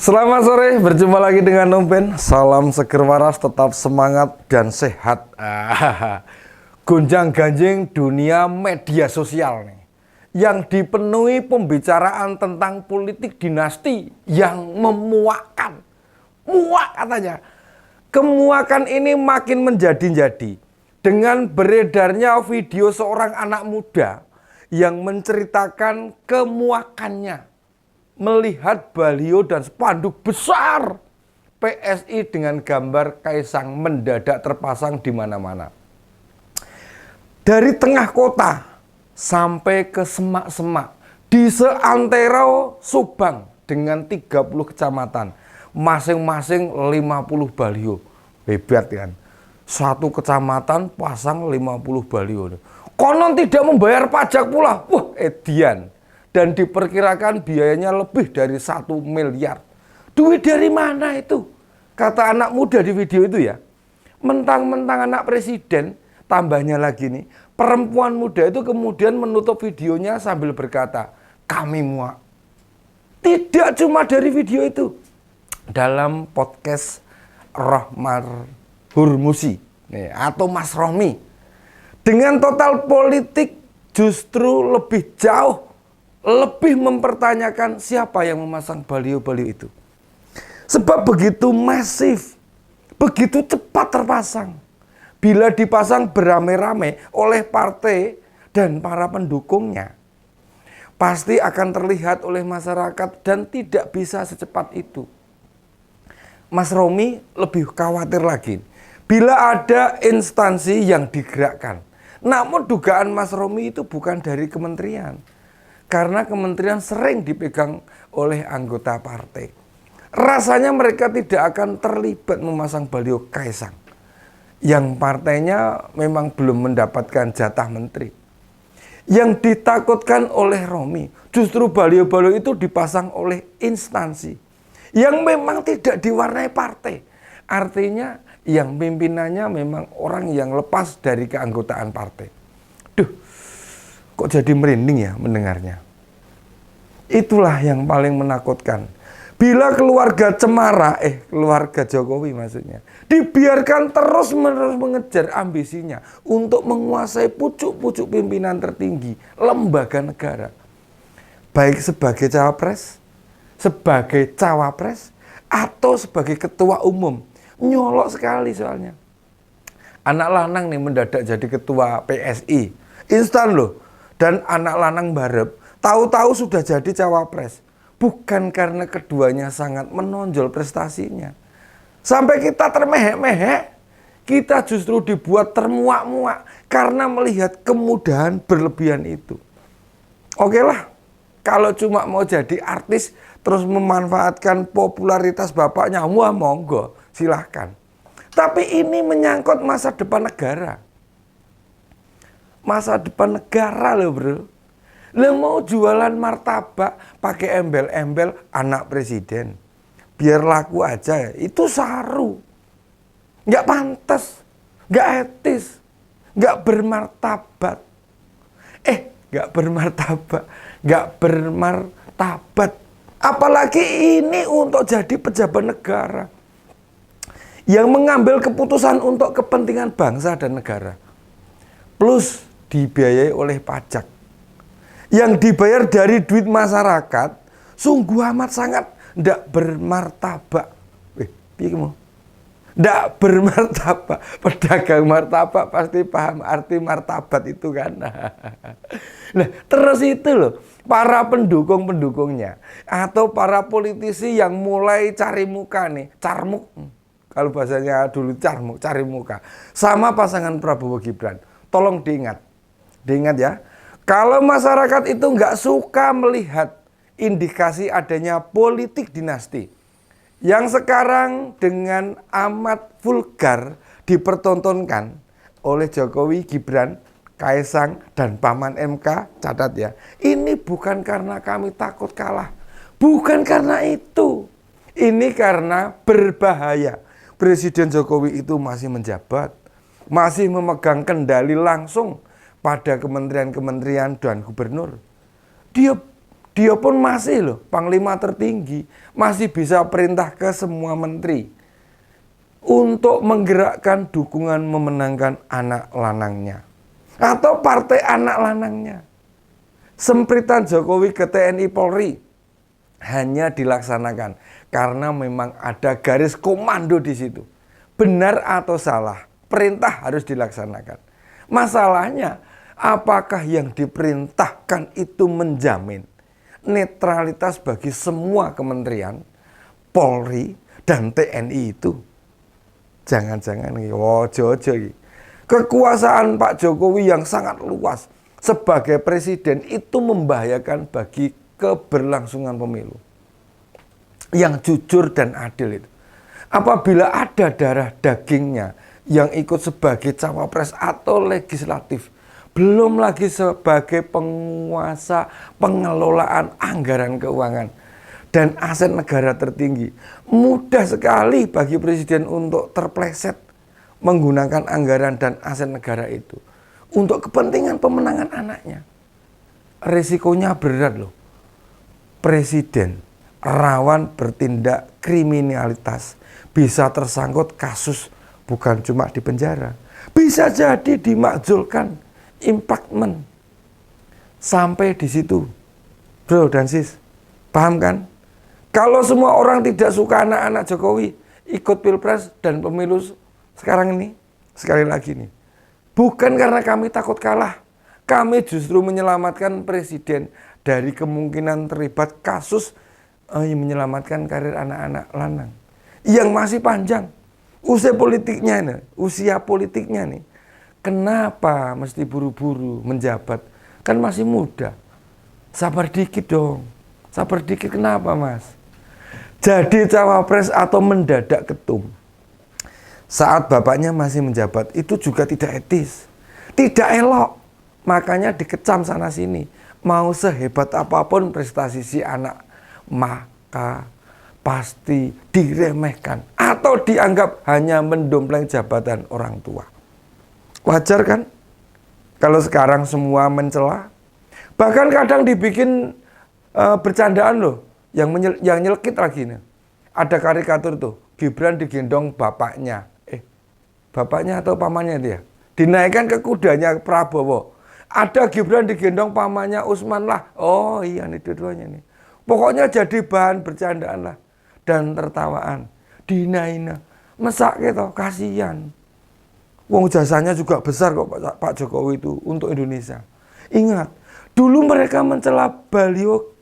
Selamat sore, berjumpa lagi dengan Nompen. Salam seger waras, tetap semangat dan sehat. Gonjang-ganjing dunia media sosial nih, yang dipenuhi pembicaraan tentang politik dinasti yang memuakkan. Muak katanya. Kemuakan ini makin menjadi-jadi dengan beredarnya video seorang anak muda yang menceritakan kemuakannya melihat baliho dan spanduk besar PSI dengan gambar Kaisang mendadak terpasang di mana-mana. Dari tengah kota sampai ke semak-semak di seantero Subang dengan 30 kecamatan, masing-masing 50 baliho. Hebat kan? Satu kecamatan pasang 50 baliho. Konon tidak membayar pajak pula. Wah, edian. Dan diperkirakan biayanya lebih dari 1 miliar. Duit dari mana itu? Kata anak muda di video itu ya. Mentang-mentang anak presiden, tambahnya lagi nih, perempuan muda itu kemudian menutup videonya sambil berkata, kami muak. Tidak cuma dari video itu. Dalam podcast Rohmar Hurmusi atau Mas Romi. Dengan total politik justru lebih jauh, lebih mempertanyakan siapa yang memasang baliho-baliho itu. Sebab begitu masif, begitu cepat terpasang. Bila dipasang beramai-ramai oleh partai dan para pendukungnya, pasti akan terlihat oleh masyarakat dan tidak bisa secepat itu. Mas Romi lebih khawatir lagi bila ada instansi yang digerakkan. Namun dugaan Mas Romi itu bukan dari kementerian. Karena kementerian sering dipegang oleh anggota partai. Rasanya mereka tidak akan terlibat memasang baliho Kaisang. Yang partainya memang belum mendapatkan jatah menteri. Yang ditakutkan oleh Romi, justru baliho-baliho itu dipasang oleh instansi. Yang memang tidak diwarnai partai. Artinya yang pimpinannya memang orang yang lepas dari keanggotaan partai. Duh, kok jadi merinding ya mendengarnya. Itulah yang paling menakutkan. Bila keluarga Cemara, keluarga Jokowi maksudnya, dibiarkan terus-menerus mengejar ambisinya untuk menguasai pucuk-pucuk pimpinan tertinggi lembaga negara. Baik sebagai cawapres, atau sebagai ketua umum. Nyolok sekali soalnya. Anak lanang nih mendadak jadi ketua PSI. Instan loh. Dan anak lanang barep tahu-tahu sudah jadi cawapres. Bukan karena keduanya sangat menonjol prestasinya. Sampai kita termehek-mehek, kita justru dibuat termuak-muak karena melihat kemudahan berlebihan itu. Oke lah, kalau cuma mau jadi artis terus memanfaatkan popularitas bapaknya, wah monggo, silahkan. Tapi ini menyangkut masa depan negara. Masa depan negara loh bro. Lo mau jualan martabak pakai embel-embel anak presiden. Biar laku aja ya. Itu saru. Nggak pantas. Nggak etis. Nggak bermartabat. Nggak bermartabat. Nggak bermartabat. Apalagi ini untuk jadi pejabat negara. Yang mengambil keputusan untuk kepentingan bangsa dan negara. Plus dibiayai oleh pajak. Yang dibayar dari duit masyarakat, sungguh amat sangat tidak bermartabak. Tidak bermartabak. Pedagang martabak pasti paham arti martabat itu kan. Nah, terus itu loh, para pendukung-pendukungnya atau para politisi yang mulai cari muka nih, carmuk. Kalau bahasanya dulu carmuk, cari muka. Sama pasangan Prabowo Gibran. Tolong diingat ya. Kalau masyarakat itu nggak suka melihat indikasi adanya politik dinasti yang sekarang dengan amat vulgar dipertontonkan oleh Jokowi, Gibran, Kaisang, dan Paman MK, catat ya. Ini bukan karena kami takut kalah. Bukan karena itu. Ini karena berbahaya. Presiden Jokowi itu masih menjabat, masih memegang kendali langsung pada kementerian-kementerian dan gubernur. Dia Dia pun masih loh, panglima tertinggi, masih bisa perintah ke semua menteri untuk menggerakkan dukungan memenangkan anak lanangnya atau partai anak lanangnya. Sempritan Jokowi ke TNI Polri hanya dilaksanakan karena memang ada garis komando di situ. Benar atau salah, perintah harus dilaksanakan. Masalahnya, apakah yang diperintahkan itu menjamin netralitas bagi semua kementerian, Polri, dan TNI itu? Jangan-jangan, ojo-ojo. Kekuasaan Pak Jokowi yang sangat luas sebagai presiden itu membahayakan bagi keberlangsungan pemilu yang jujur dan adil itu. Apabila ada darah dagingnya yang ikut sebagai cawapres atau legislatif, belum lagi sebagai penguasa pengelolaan anggaran keuangan dan aset negara tertinggi, mudah sekali bagi presiden untuk terpleset menggunakan anggaran dan aset negara itu untuk kepentingan pemenangan anaknya. Risikonya berat loh. Presiden rawan bertindak kriminalitas, bisa tersangkut kasus bukan cuma di penjara, bisa jadi dimakzulkan, impeachment. Sampai di situ, bro dan sis, paham kan? Kalau semua orang tidak suka anak-anak Jokowi ikut pilpres dan pemilu sekarang ini, sekali lagi nih, bukan karena kami takut kalah, kami justru menyelamatkan presiden dari kemungkinan terlibat kasus yang menyelamatkan karir anak-anak lanang yang masih panjang usia politiknya nih. Kenapa mesti buru-buru menjabat? Kan masih muda. Sabar dikit dong. Sabar dikit, kenapa mas? Jadi cawapres atau mendadak ketum saat bapaknya masih menjabat itu juga tidak etis, tidak elok. Makanya dikecam sana sini. Mau sehebat apapun prestasi si anak, maka pasti diremehkan atau dianggap hanya mendompleng jabatan orang tua. Wajar kan? Kalau sekarang semua mencela, bahkan kadang dibikin bercandaan loh, yang nyelekit lagi nih. Ada karikatur tuh, Gibran digendong bapaknya, bapaknya atau pamannya dia, dinaikkan ke kudanya Prabowo. Ada Gibran digendong pamannya Usman lah. Oh iya nih dua-duanya nih. Pokoknya jadi bahan bercandaan lah dan tertawaan. Dinaina, mesak gitu, kasihan. Wong jasanya juga besar kok Pak Jokowi itu untuk Indonesia. Ingat, dulu mereka mencela baliho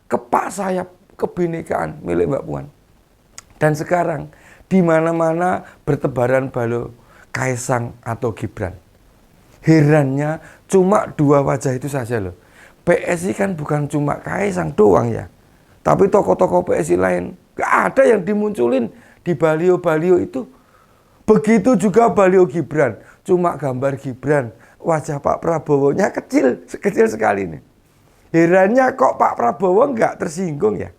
kepak sayap kebinekaan milik Mbak Puan. Dan sekarang di mana-mana bertebaran baliho Kaisang atau Gibran. Herannya cuma dua wajah itu saja loh. PSI kan bukan cuma Kaisang doang ya, tapi tokoh-tokoh PSI lain gak ada yang dimunculin di baliho-baliho itu. Begitu juga baliho Gibran, cuma gambar Gibran, wajah Pak Prabowo-nya kecil sekali nih. Herannya kok Pak Prabowo nggak tersinggung ya?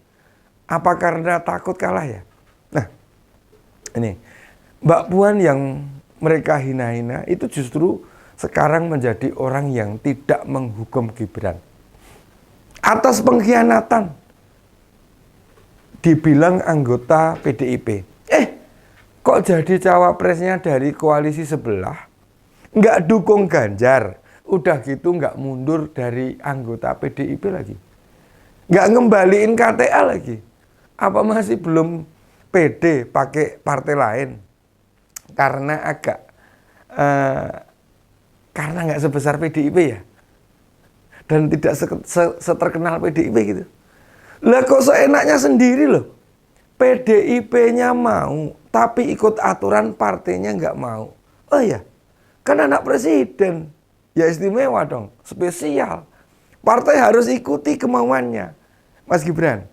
Apa karena takut kalah ya? Nah, ini Mbak Puan yang mereka hina-hina itu justru sekarang menjadi orang yang tidak menghukum Gibran atas pengkhianatan. Dibilang anggota PDIP. Kok jadi cawapresnya dari koalisi sebelah? Nggak dukung Ganjar. Udah gitu nggak mundur dari anggota PDIP lagi. Nggak ngembaliin KTA lagi. Apa masih belum pede pakai partai lain? Karena agak karena nggak sebesar PDIP ya, dan tidak seterkenal PDIP gitu. Lah kok seenaknya sendiri loh, PDIP-nya mau, tapi ikut aturan partainya nggak mau. Oh ya, kan anak presiden, ya istimewa dong, spesial. Partai harus ikuti kemauannya. Mas Gibran,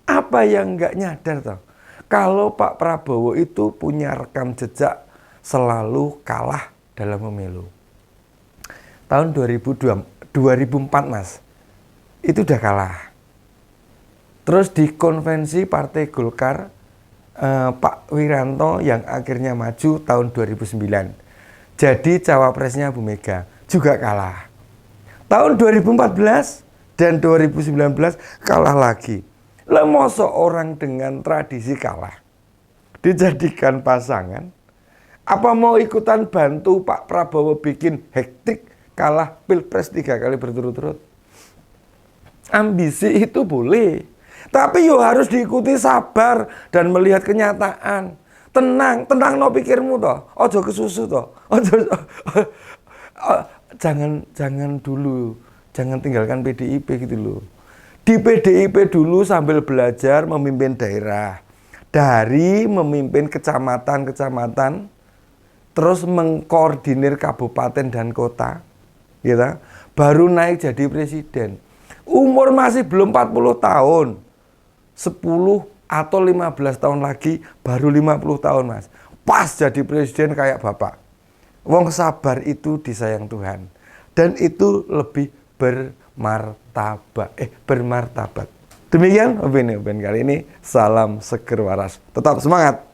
apa yang nggak nyadar toh? Kalau Pak Prabowo itu punya rekam jejak selalu kalah dalam pemilu. Tahun 2004 mas, itu udah kalah. Terus di konvensi Partai Golkar, Pak Wiranto yang akhirnya maju tahun 2009. Jadi cawapresnya Bu Mega juga kalah. Tahun 2014 dan 2019 kalah lagi. Lah mosok orang dengan tradisi kalah dijadikan pasangan? Apa mau ikutan bantu Pak Prabowo bikin hektik kalah pilpres 3 kali berturut-turut? Ambisi itu boleh, tapi yo harus diikuti sabar dan melihat kenyataan. Tenang, tenang no pikirmu toh. Ojo kesusu toh. Ojo, jangan dulu, jangan tinggalkan PDIP gitu loh. Di PDIP dulu sambil belajar memimpin daerah, dari memimpin kecamatan-kecamatan, terus mengkoordinir kabupaten dan kota, gitu, baru naik jadi presiden. Umur masih belum 40 tahun, 10 atau 15 tahun lagi baru 50 tahun mas. Pas jadi presiden kayak bapak. Wong sabar itu disayang Tuhan. Dan itu lebih bermartabat. Demikian opini kali ini. Salam seger waras. Tetap semangat.